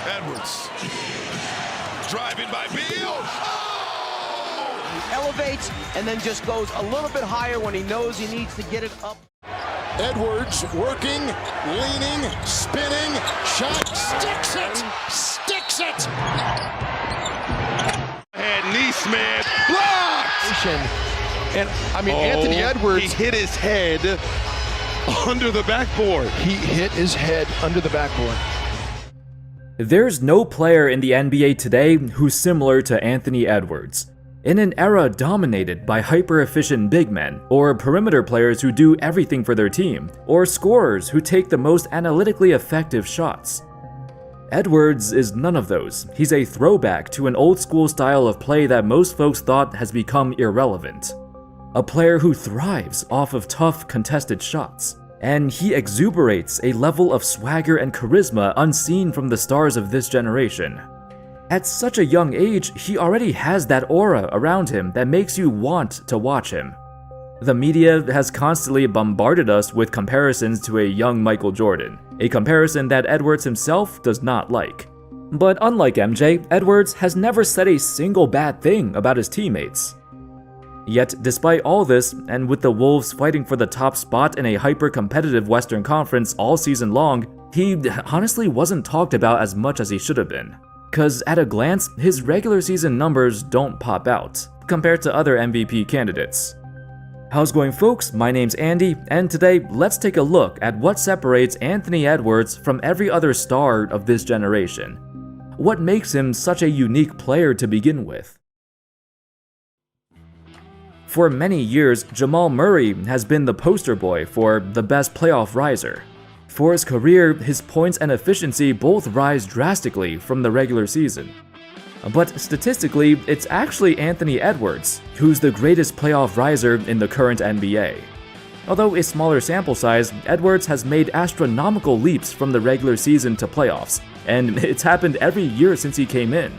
Edwards. Driving by Beal. Oh! Elevates and then just goes a little bit higher when he knows he needs to get it up. Edwards working, leaning, spinning, shot, sticks it! Sticks it! And Neesmith blocked! And I mean, Anthony Edwards. He hit his head under the backboard. He hit his head under the backboard. There's no player in the NBA today who's similar to Anthony Edwards. In an era dominated by hyper-efficient big men, or perimeter players who do everything for their team, or scorers who take the most analytically effective shots. Edwards is none of those. He's a throwback to an old-school style of play that most folks thought has become irrelevant. A player who thrives off of tough, contested shots. And he exuberates a level of swagger and charisma unseen from the stars of this generation. At such a young age, he already has that aura around him that makes you want to watch him. The media has constantly bombarded us with comparisons to a young Michael Jordan, a comparison that Edwards himself does not like. But unlike MJ, Edwards has never said a single bad thing about his teammates. Yet, despite all this, and with the Wolves fighting for the top spot in a hyper-competitive Western Conference all season long, he honestly wasn't talked about as much as he should have been. Cause at a glance, his regular season numbers don't pop out, compared to other MVP candidates. How's it going, folks? My name's Andy, and today, let's take a look at what separates Anthony Edwards from every other star of this generation. What makes him such a unique player to begin with? For many years, Jamal Murray has been the poster boy for the best playoff riser. For his career, his points and efficiency both rise drastically from the regular season. But statistically, it's actually Anthony Edwards who's the greatest playoff riser in the current NBA. Although a smaller sample size, Edwards has made astronomical leaps from the regular season to playoffs, and it's happened every year since he came in.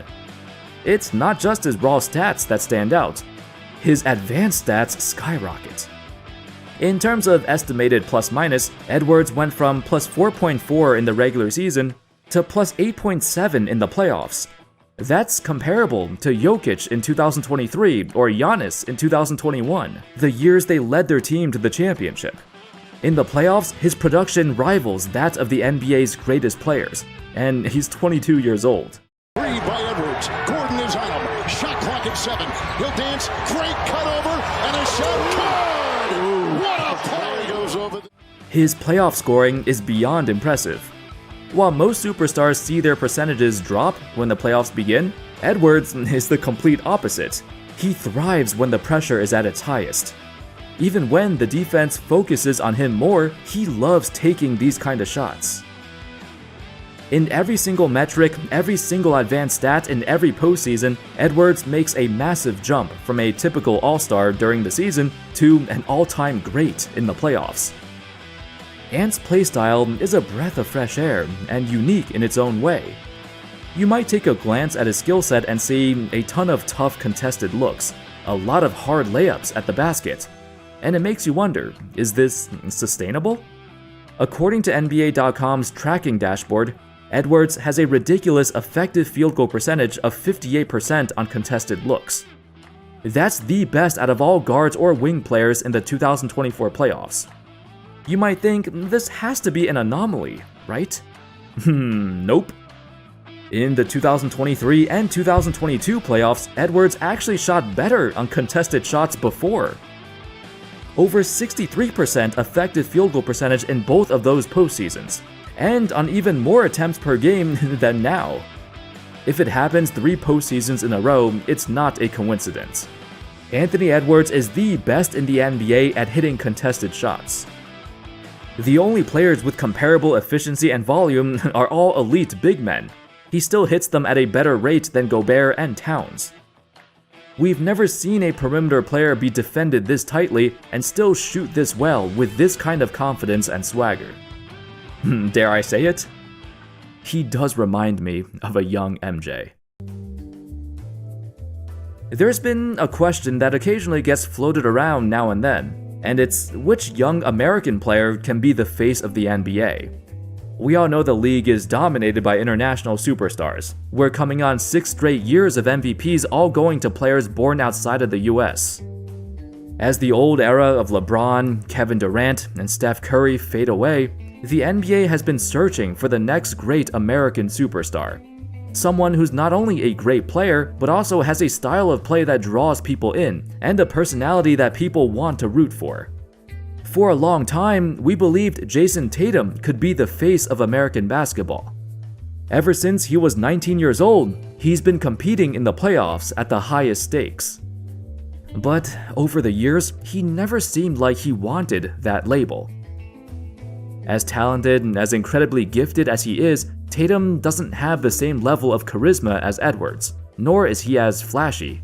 It's not just his raw stats that stand out. His advanced stats skyrocket. In terms of estimated plus-minus, Edwards went from plus 4.4 in the regular season to plus 8.7 in the playoffs. That's comparable to Jokic in 2023 or Giannis in 2021, the years they led their team to the championship. In the playoffs, his production rivals that of the NBA's greatest players, and he's 22 years old. Three by Edwards. Gordon is on him. Shot clock at 7. He'll dance. Great cut over and a shot. Good! What a play! Goes over. His playoff scoring is beyond impressive. While most superstars see their percentages drop when the playoffs begin, Edwards is the complete opposite. He thrives when the pressure is at its highest. Even when the defense focuses on him more, he loves taking these kind of shots. In every single metric, every single advanced stat in every postseason, Edwards makes a massive jump from a typical all-star during the season to an all-time great in the playoffs. Ant's playstyle is a breath of fresh air and unique in its own way. You might take a glance at his skill set and see a ton of tough contested looks, a lot of hard layups at the basket, and it makes you wonder, is this sustainable? According to NBA.com's tracking dashboard, Edwards has a ridiculous effective field goal percentage of 58% on contested looks. That's the best out of all guards or wing players in the 2024 playoffs. You might think this has to be an anomaly, right? Nope. In the 2023 and 2022 playoffs, Edwards actually shot better on contested shots before. Over 63% effective field goal percentage in both of those postseasons, and on even more attempts per game than now. If it happens 3 postseasons in a row, it's not a coincidence. Anthony Edwards is the best in the NBA at hitting contested shots. The only players with comparable efficiency and volume are all elite big men. He still hits them at a better rate than Gobert and Towns. We've never seen a perimeter player be defended this tightly and still shoot this well with this kind of confidence and swagger. Dare I say it? He does remind me of a young MJ. There's been a question that occasionally gets floated around now and then, and it's which young American player can be the face of the NBA? We all know the league is dominated by international superstars. We're coming on 6 straight years of MVPs all going to players born outside of the US. As the old era of LeBron, Kevin Durant, and Steph Curry fade away, the NBA has been searching for the next great American superstar. Someone who's not only a great player, but also has a style of play that draws people in, and a personality that people want to root for. For a long time, we believed Jason Tatum could be the face of American basketball. Ever since he was 19 years old, he's been competing in the playoffs at the highest stakes. But over the years, he never seemed like he wanted that label. As talented and as incredibly gifted as he is, Tatum doesn't have the same level of charisma as Edwards, nor is he as flashy.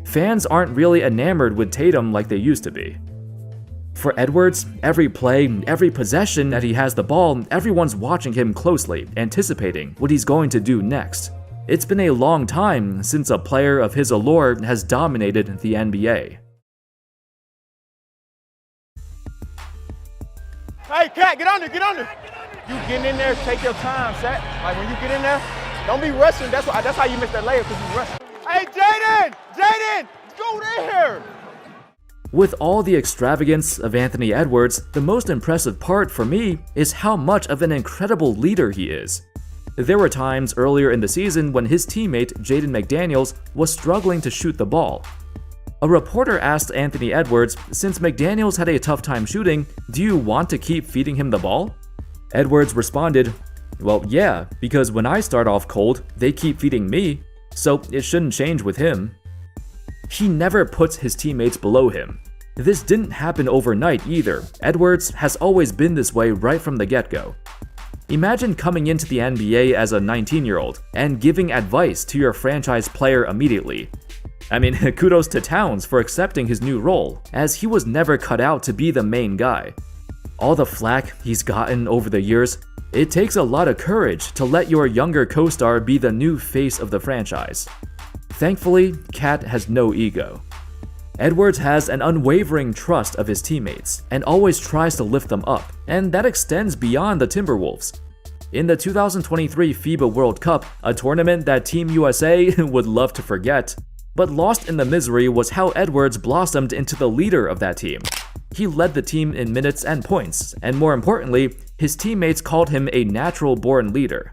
Fans aren't really enamored with Tatum like they used to be. For Edwards, every play, every possession that he has the ball, everyone's watching him closely, anticipating what he's going to do next. It's been a long time since a player of his allure has dominated the NBA. Hey, Cat, get under, get under. You getting in there, take your time, Sat. Like when you get in there, don't be rushing. That's how you miss that layup, because you rushing. Hey, Jaden, go there. With all the extravagance of Anthony Edwards, the most impressive part for me is how much of an incredible leader he is. There were times earlier in the season when his teammate Jaden McDaniels was struggling to shoot the ball. A reporter asked Anthony Edwards, since McDaniels had a tough time shooting, do you want to keep feeding him the ball? Edwards responded, well, yeah, because when I start off cold, they keep feeding me, so it shouldn't change with him. He never puts his teammates below him. This didn't happen overnight either. Edwards has always been this way right from the get-go. Imagine coming into the NBA as a 19-year-old and giving advice to your franchise player immediately. I mean, kudos to Towns for accepting his new role, as he was never cut out to be the main guy. All the flack he's gotten over the years, it takes a lot of courage to let your younger co-star be the new face of the franchise. Thankfully, Cat has no ego. Edwards has an unwavering trust of his teammates and always tries to lift them up, and that extends beyond the Timberwolves. In the 2023 FIBA World Cup, a tournament that Team USA would love to forget, but lost in the misery was how Edwards blossomed into the leader of that team. He led the team in minutes and points, and more importantly, his teammates called him a natural-born leader.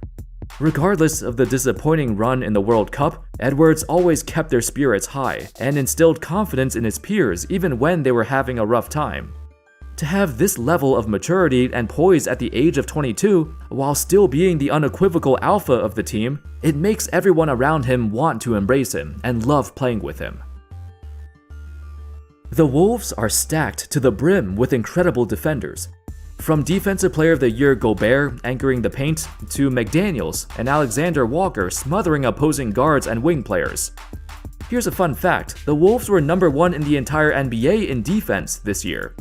Regardless of the disappointing run in the World Cup, Edwards always kept their spirits high and instilled confidence in his peers even when they were having a rough time. To have this level of maturity and poise at the age of 22, while still being the unequivocal alpha of the team, it makes everyone around him want to embrace him and love playing with him. The Wolves are stacked to the brim with incredible defenders. From Defensive Player of the Year Gobert anchoring the paint, to McDaniels and Alexander Walker smothering opposing guards and wing players. Here's a fun fact, the Wolves were number 1 in the entire NBA in defense this year.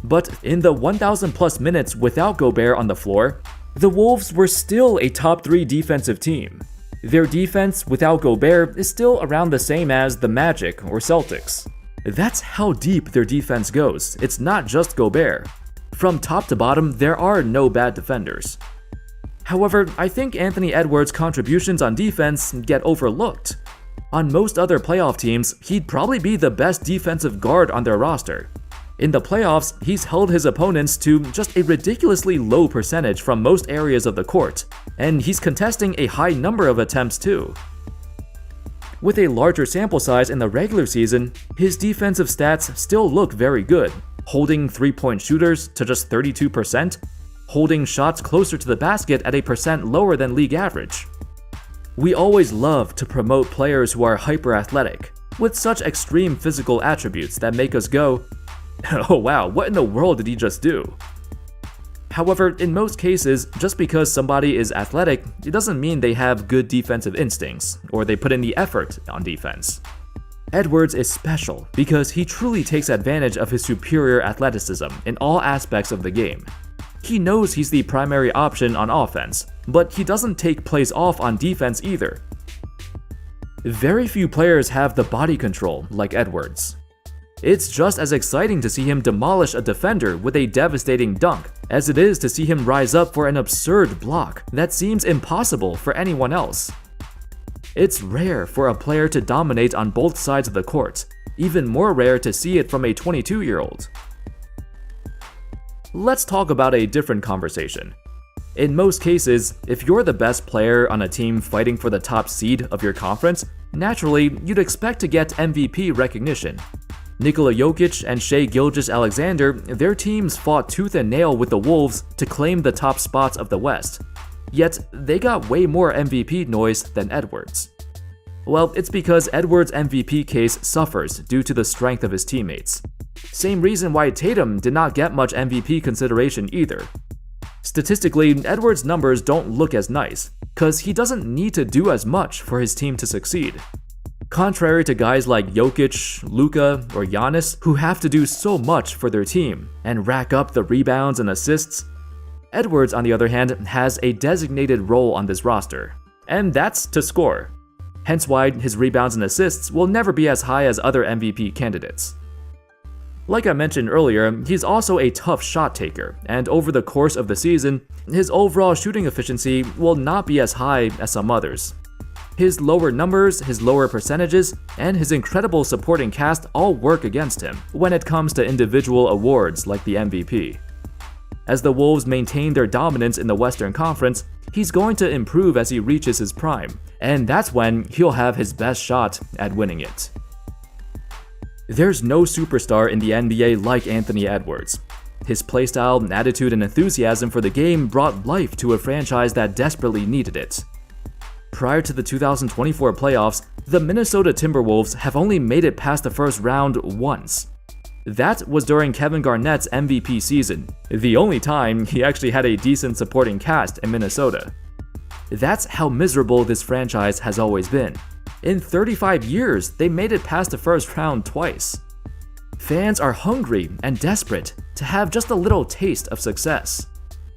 But in the 1,000 plus minutes without Gobert on the floor, the Wolves were still a top 3 defensive team. Their defense without Gobert is still around the same as the Magic or Celtics. That's how deep their defense goes, it's not just Gobert. From top to bottom, there are no bad defenders. However, I think Anthony Edwards' contributions on defense get overlooked. On most other playoff teams, he'd probably be the best defensive guard on their roster. In the playoffs, he's held his opponents to just a ridiculously low percentage from most areas of the court, and he's contesting a high number of attempts too. With a larger sample size in the regular season, his defensive stats still look very good, holding three-point shooters to just 32%, holding shots closer to the basket at a percent lower than league average. We always love to promote players who are hyper-athletic, with such extreme physical attributes that make us go, oh wow, what in the world did he just do? However, in most cases, just because somebody is athletic, it doesn't mean they have good defensive instincts, or they put in the effort on defense. Edwards is special because he truly takes advantage of his superior athleticism in all aspects of the game. He knows he's the primary option on offense, but he doesn't take plays off on defense either. Very few players have the body control like Edwards. It's just as exciting to see him demolish a defender with a devastating dunk as it is to see him rise up for an absurd block that seems impossible for anyone else. It's rare for a player to dominate on both sides of the court, even more rare to see it from a 22-year-old. Let's talk about a different conversation. In most cases, if you're the best player on a team fighting for the top seed of your conference, naturally, you'd expect to get MVP recognition. Nikola Jokic and Shai Gilgeous-Alexander, their teams fought tooth and nail with the Wolves to claim the top spots of the West. Yet, they got way more MVP noise than Edwards. Well, it's because Edwards' MVP case suffers due to the strength of his teammates. Same reason why Tatum did not get much MVP consideration either. Statistically, Edwards' numbers don't look as nice, cause he doesn't need to do as much for his team to succeed. Contrary to guys like Jokic, Luka, or Giannis, who have to do so much for their team and rack up the rebounds and assists, Edwards, on the other hand, has a designated role on this roster, and that's to score. Hence why his rebounds and assists will never be as high as other MVP candidates. Like I mentioned earlier, he's also a tough shot taker, and over the course of the season, his overall shooting efficiency will not be as high as some others. His lower numbers, his lower percentages, and his incredible supporting cast all work against him when it comes to individual awards like the MVP. As the Wolves maintain their dominance in the Western Conference, he's going to improve as he reaches his prime, and that's when he'll have his best shot at winning it. There's no superstar in the NBA like Anthony Edwards. His playstyle, attitude, and enthusiasm for the game brought life to a franchise that desperately needed it. Prior to the 2024 playoffs, the Minnesota Timberwolves have only made it past the first round once. That was during Kevin Garnett's MVP season, the only time he actually had a decent supporting cast in Minnesota. That's how miserable this franchise has always been. In 35 years, they made it past the first round twice. Fans are hungry and desperate to have just a little taste of success.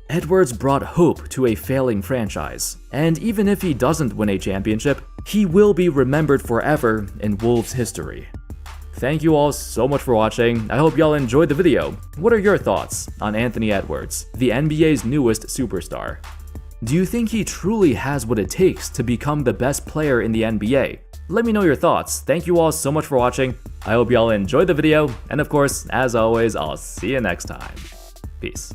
Edwards brought hope to a failing franchise, and even if he doesn't win a championship, he will be remembered forever in Wolves history. Thank you all so much for watching. I hope y'all enjoyed the video. What are your thoughts on Anthony Edwards, the NBA's newest superstar? Do you think he truly has what it takes to become the best player in the NBA? Let me know your thoughts. Thank you all so much for watching. I hope y'all enjoyed the video, and of course, as always, I'll see you next time. Peace.